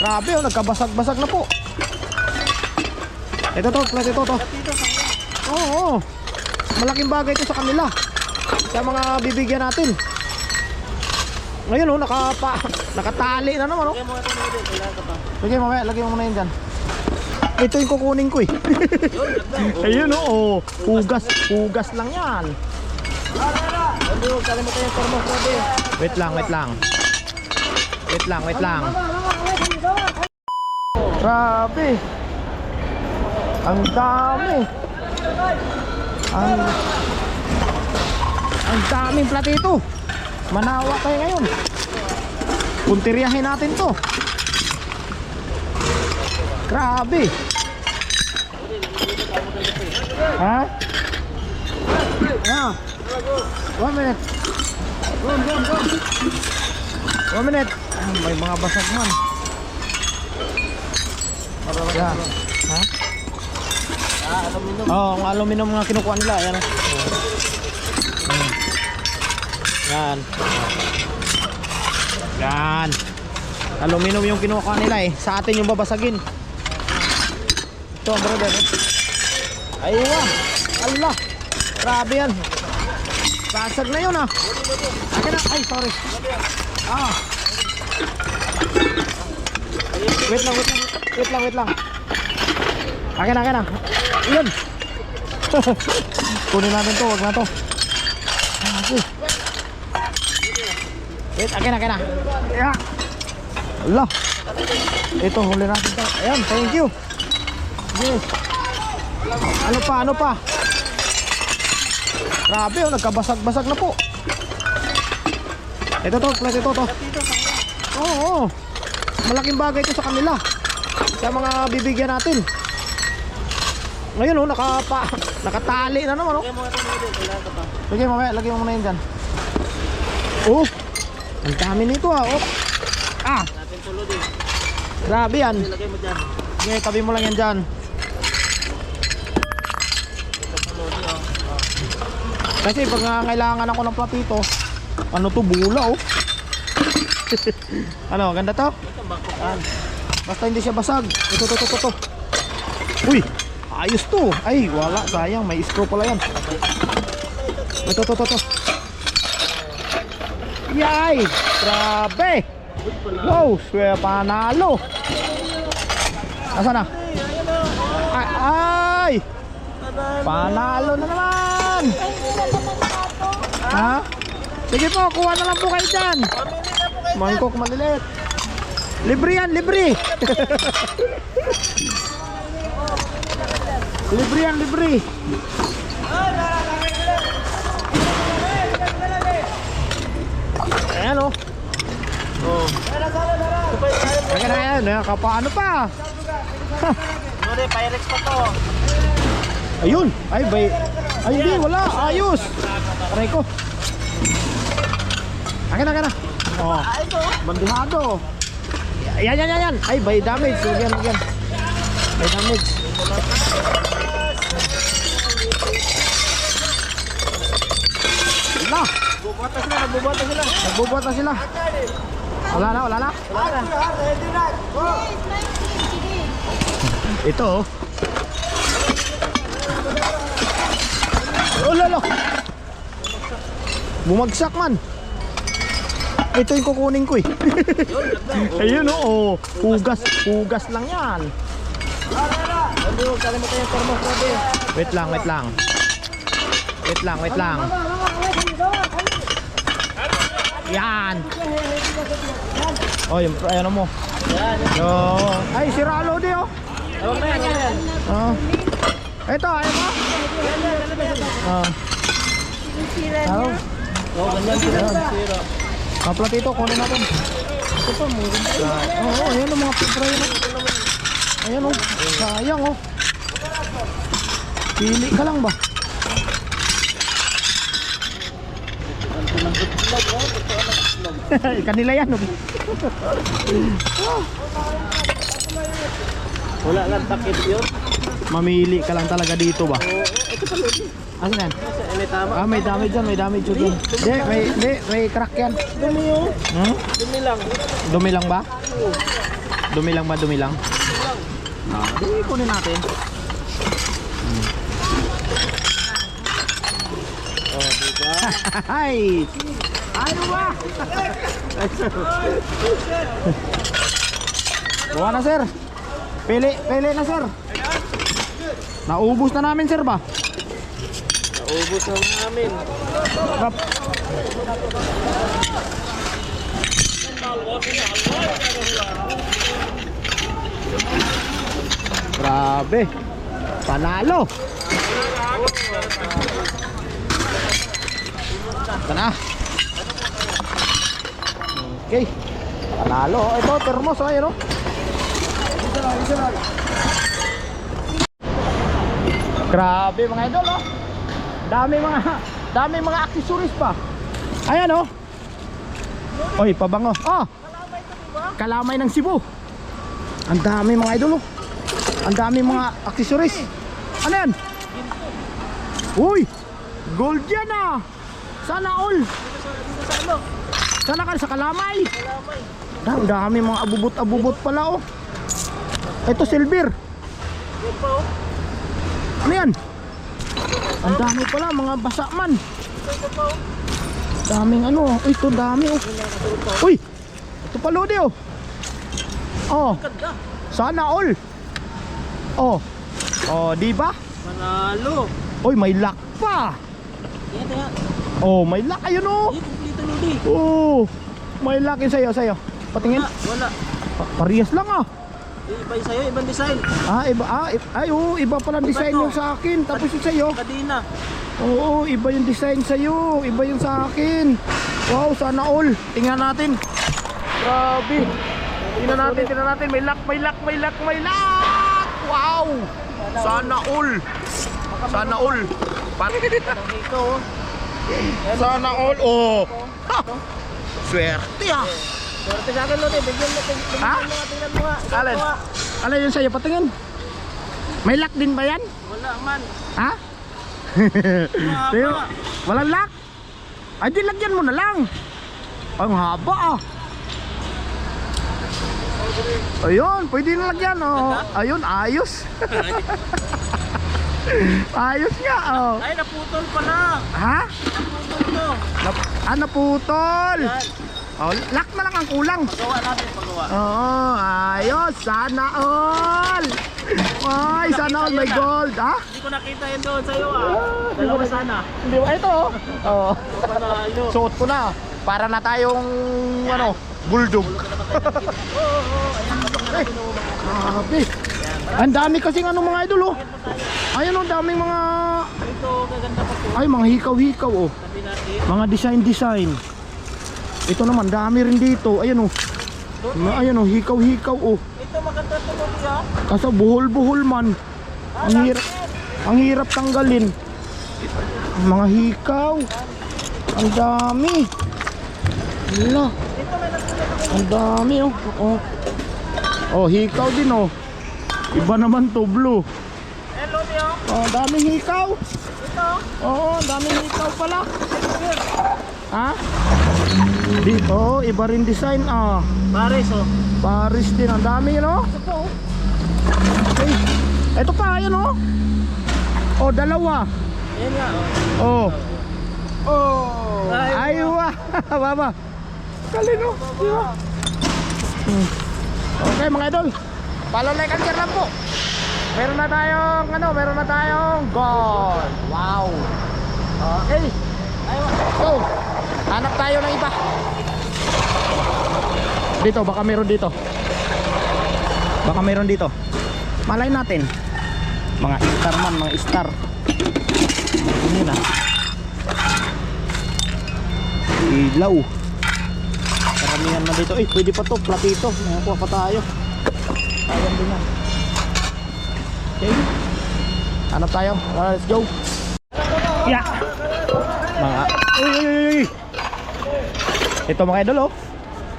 Grabe oh, nagkabasag-basag na po. Ito to, plat ito to. Oo, malaking bagay ito sa kanila. Sa mga bibigyan natin. Ngayon oh, nakatali na naman oh. Lagyan mo muna yun dyan. Ito yung kukunin ko eh. Ayun oh, hugas lang yan. Wait lang. Grabe. Ang dami. Ang daming platito. Manawa kayo ngayon. Puntiryahin natin to. Grabe. Ha? Ah. 1 minute. Go. 1 minute. May mga basag man. Yeah. Ha? Aluminum. Oh, ang aluminum nga kinukuha nila. Ayan. Yan. Aluminum yung kinukuha nila eh. Sa atin yung babasagin. Ito, brother. Aywa. Allah. Grabe yan. Basag na yun ah. Akin na. Ay, sorry. Wait lang. Akin na. Yun. Kunin natin to. Wag na to. Wait, akin na. Yeah. Allah. Ito, huli natin to. Ayan, thank you. Yes. Ano pa? Grabe oh, nagkabasag-basag na po. Ito to, plat ito to. Oo, malaking bagay ito sa kanila. Sa mga bibigyan natin. Ngayon oh, nakatali na naman oh. Lagyan mo muna yun dyan. Oh, ang dami nito ah. Oh. Natin tulod eh. Grabe yan. Lagay mo dyan. Okay, tabi mo lang yan dyan. Kasi pag kailangan ako ng platito, ano to, bula oh. Ano, ganda to? Basta hindi siya basag. Ito. Uy, ayos to. Ay, wala, sayang, may screw pala yan. Ito. Yay, grabe. Wow, swear panalo. Nasaan na? Ay, panalo na naman. Ha? Sige po, kuha na lang po kayo dyan. Mangkok malilit. Libre yan, libre. libre. Ayan o. Oh. Ayan, kapaano pa? Pyrex pa to. Ayun, ay hindi, wala, ayos. Aray ko. Akin na. Oh, bandihado. Yan. Ay, by damage. Lagyan. By damage. Wala. Nagbubuhat na sila. Wala na. Ito oh. Oh lolo. Bumagsak man. Ito yung kukunin ko eh. Ayun oh, hugas lang yan. Wait lang. Yan. Oh, yung ano mo. Ay, si Ralo di oh. Ito, ayaw mo? Ang platito, kunin natin. Ito pa, murin. Oo, ayan ang mga pipra yun. Ayan oh, sayang oh. Pili ka lang ba? Kanila yan oh. Wala lang takip yun. Mamili ka lang talaga dito ba? Ito pa lodi. Asan yan? May tama. May damage dyan, may damage dyan. May crack yan. Dumi yun. Hmm? Dumi lang. Dumi lang ba? Dumi lang ba? Dumi lang? Di kunin natin. Oh, diba? Ay! Ano ba? Buka na sir. Pili na sir. Naubos na namin sir ba? Naubos na namin. Rap. Grabe. Panalo. Ito na. Okay. Panalo. Ito, termos. Ayan o. Grabe mga idol oh. Dami mga accessories pa. Ayan oh. Oy, pabango. Oh. Kalamay ng Cebu. Ang dami mga idol oh. Ang dami mga accessories. Ano yan? Uy, gold yan ah. Sana all. Sana ka sa kalamay. Ang dami mga abubot pala oh. Ito silver. Ano yan? Ang dami pala mga basa man. Daming ano. Uy, ito dami oh. Uy, ito pa lodi oh. Oh, sana all. Oh, oh, di ba? Manalo. Uy, may lock pa. Yan. Oh, may lock ayun oh. Kumpleto lodi. Oh, may lock yun sa'yo. Patingin. Wala. Parehas lang ah. Iba yung sa'yo, ibang design. Ay, oh, iba pala design yung sa akin. Tapos yung sa'yo. Kadina. Oo, iba yung design sa'yo. Iba yung sa akin. Wow, sana all. Tingnan natin. Grabe. Tingnan natin. May lock. Wow. Sana all. Ito oh. Sana all. Oh. Ha. Swerte ah. Swerte sa akin lodi. Bigyan mo. Ha? Tingnan mo nga. Alin? Alin yung sa'yo? Patingin. May lock din ba yan? Wala man. Ha? Tingnan mo. Walang lock? Ay, di lagyan mo na lang. Ang haba ah. Ayun, pwede na lagyan oh. Ayun, ayos. Ayos nga oh. Ay, naputol pala. Ha? Naputol to. Naputol. Yan. Oh, lock na lang ang kulang. Pagawa natin, pagawa. Oo, ayos. Sana all. Ay, sana all may gold. Ha? Hindi ko nakita yun doon sa'yo ah. Dalawa sana. Hindi ba? Ito oh. Oo. Panalo. Suot ko na. Para na tayong ano, bulldog. Ay, grabe. Ang dami kasing ano mga idol oh. Ayun oh, daming mga Ito, gaganda pa po. ay mga hikaw-hikaw oh. Sabi natin. Mga design. Ito naman dami rin dito. Ayun oh. Ayun oh, hikaw-hikaw oh. Ito maganda to lodi ah. Kaso buhol-buhol man. Ang hirap tanggalin. Mga hikaw. Ang dami. Hala. Ang dami oh. Oh. Oh, hikaw din oh. Iba naman to blue. Eh lodi ah. Oh, daming hikaw. Ito. Oo, daming hikaw pala. Ha? Dito, iba rin design ah. Pares oh. Paris din, ang dami no? Okay. Ito pa, ayan oh. Oh, dalawa. Yan nga Oh. oh. Oh. Ay, Aywa. Baba. Kalino. Di ba? Okay mga idol. Follow, like, and share lang po. Meron na tayong gold. Wow. Okay. So, hanap tayo ng iba. Dito, baka meron dito. Malay natin. Mga star man, mga star. Ano na? Ilaw. Karamihan na dito. Pwede pa to, platito. Nakakuha pa tayo. Ayan din yan. Okay. Hanap tayo. Let's go. Yeah. Mga uy. Ito mga idol oh.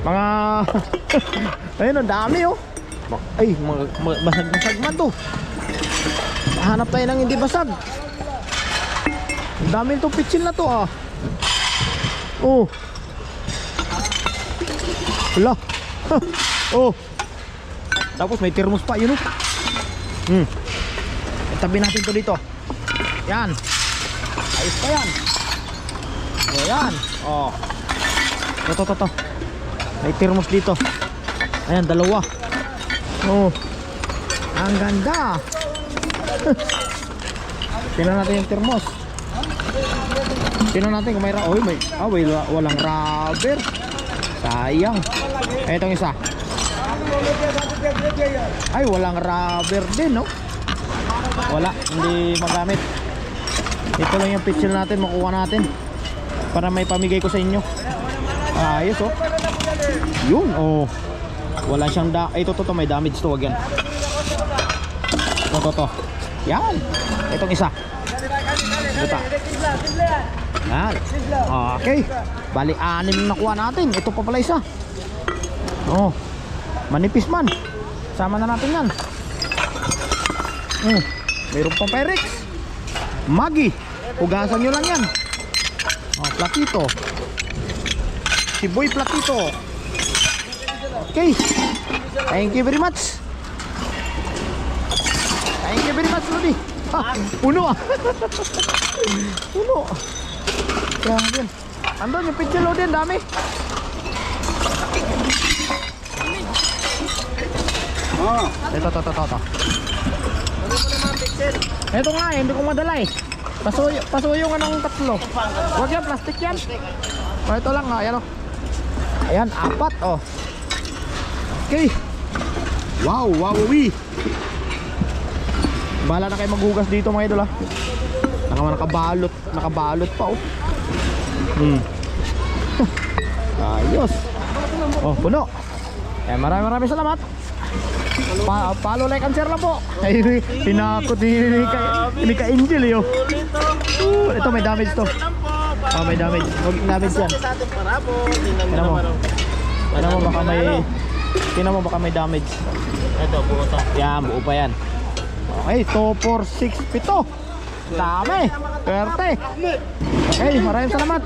Mga ayun, ang dami oh. Ay, basag-basag man to. Hanap tayo ng hindi basag. Ang dami itong pitsil na to ah. Oh. Wala. Oh. Tapos may thermos pa, yun o. Itabi natin to dito. Yan. Ayos pa yan. O yan. O. Ito. May thermos dito. Ayan, dalawa. Oh. Ang ganda. Tingnan natin yung thermos. Tingnan natin kung may walang rubber. Sayang. Itong isa. Ay, walang rubber din, no? Wala, hindi magamit. Ito lang yung pitchel natin, makuha natin para may pamigay ko sa inyo. Ayos, oh. Yun, oh. Wala siyang ito, may damage to, wag yan. Ito. Yan. Itong isa. Ito. Yan. Okay. Bali, 6 nakuha natin. Ito pa pala isa. Oh. Manipis man. Sama na natin yan. Mayroon pang Pyrex. Maggi. Hugasan nyo lang yan. Oh, Platito. Si Boy Platito. Okay. Thank you very much. Thank you very much, Rudy. Puno ah. Puno. Grabe. Andun yung pitchel din, dami. Ito. Ito nga hindi ko madala eh. Pasuyo nga ng 3. Huwag yan, plastic yan. Ito lang nga, ayan o. Ayan, 4 oh. Okay. Wow. Bahala na kayo maghugas dito mga idol ah. Nakabalot pa oh. Ayos. Oh, puno. Maraming salamat. Follow, like, and share lang po. Ay, tinakot ni ka Angel eh oh. Ito may damage to. May damage. Huwag damage yan. Tingnan mo baka may damage. Ito, buo to. Yan, buo pa yan. Okay, 2, 4, 6, 7. Dami. Perte. Okay, maraming salamat.